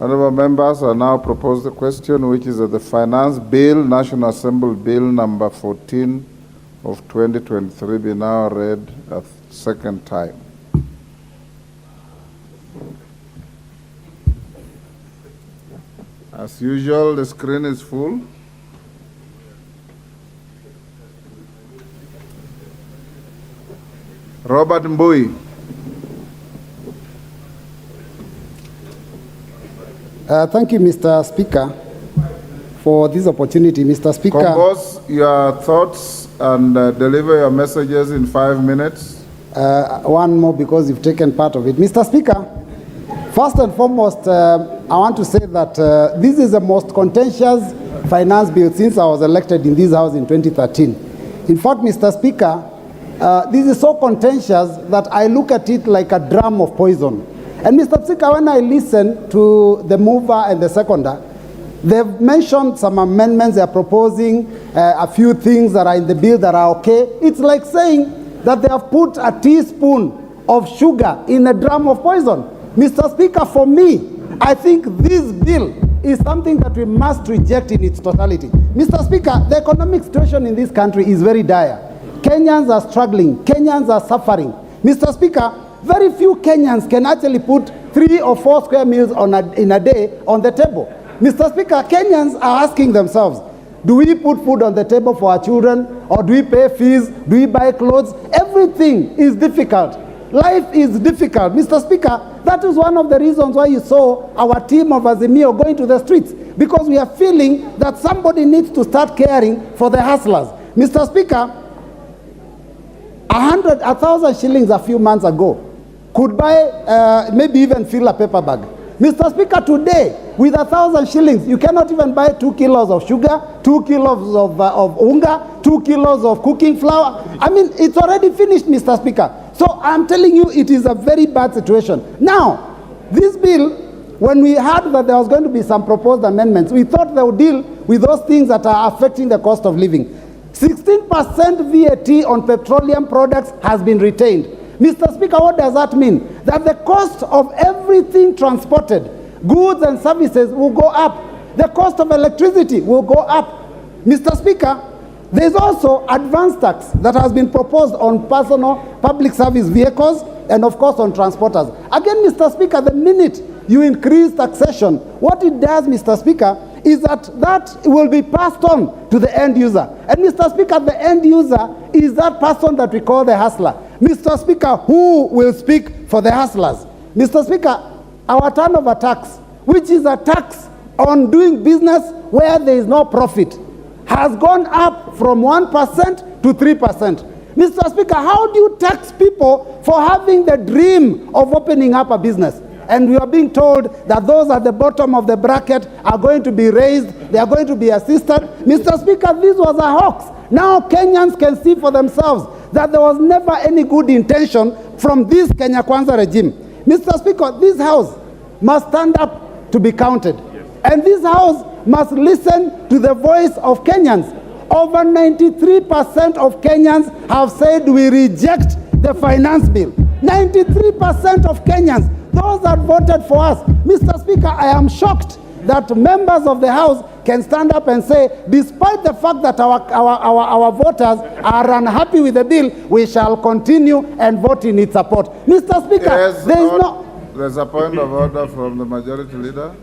Honourable members, I now propose the question, which is that the Finance Bill, National Assembly Bill number 14 of 2023, be now read a second time. As usual, the screen is full. Robert Mbui. Thank you, Mr. Speaker, for this opportunity. Mr. Speaker. Compose your thoughts and deliver your messages in 5 minutes. One more because you've taken part of it. Mr. Speaker, first and foremost, I want to say that this is the most contentious finance bill since I was elected in this House in 2013. In fact, Mr. Speaker, this is so contentious that I look at it like a drum of poison. And Mr. Speaker, when I listen to the mover and the seconder, they've mentioned some amendments they are proposing, a few things that are in the bill that are okay. It's like saying that they have put a teaspoon of sugar in a drum of poison. Mr. Speaker, for me, I think this bill is something that we must reject in its totality. Mr. Speaker, the economic situation in this country is very dire. Kenyans are struggling. Kenyans are suffering. Mr. Speaker, very few Kenyans can actually put 3 or 4 square meals in a day on the table. Mr. Speaker, Kenyans are asking themselves, do we put food on the table for our children, or do we pay fees, do we buy clothes? Everything is difficult. Life is difficult. Mr. Speaker, that is one of the reasons why you saw our team of Azimio going to the streets, because we are feeling that somebody needs to start caring for the hustlers. Mr. Speaker, 1,000 shillings a few months ago could buy, maybe even fill a paper bag. Mr. Speaker, today, with 1,000 shillings, you cannot even buy 2 kilos of sugar, 2 kilos of unga, 2 kilos of cooking flour. I mean, it's already finished, Mr. Speaker. So I'm telling you, it is a very bad situation. Now, this bill, when we heard that there was going to be some proposed amendments, we thought they would deal with those things that are affecting the cost of living. 16% VAT on petroleum products has been retained. Mr. Speaker, what does that mean? That the cost of everything transported, goods and services, will go up. The cost of electricity will go up. Mr. Speaker, there's also advance tax that has been proposed on personal public service vehicles and, of course, on transporters. Again, Mr. Speaker, the minute you increase taxation, what it does, Mr. Speaker, is that will be passed on to the end user. And, Mr. Speaker, the end user is that person that we call the hustler. Mr. Speaker, who will speak for the hustlers? Mr. Speaker, our turnover tax, which is a tax on doing business where there is no profit, has gone up from 1% to 3%. Mr. Speaker, how do you tax people for having the dream of opening up a business? And we are being told that those at the bottom of the bracket are going to be raised, they are going to be assisted. Mr. Speaker, this was a hoax. Now Kenyans can see for themselves that there was never any good intention from this Kenya Kwanza regime. Mr. Speaker, this House must stand up to be counted. Yes. And this House must listen to the voice of Kenyans. Over 93% of Kenyans have said we reject the finance bill. 93% of Kenyans, those that voted for us. Mr. Speaker, I am shocked that members of the House can stand up and say, despite the fact that our voters are unhappy with the bill, we shall continue and vote in its support. Mr. Speaker, yes, there's a point of order from the majority leader.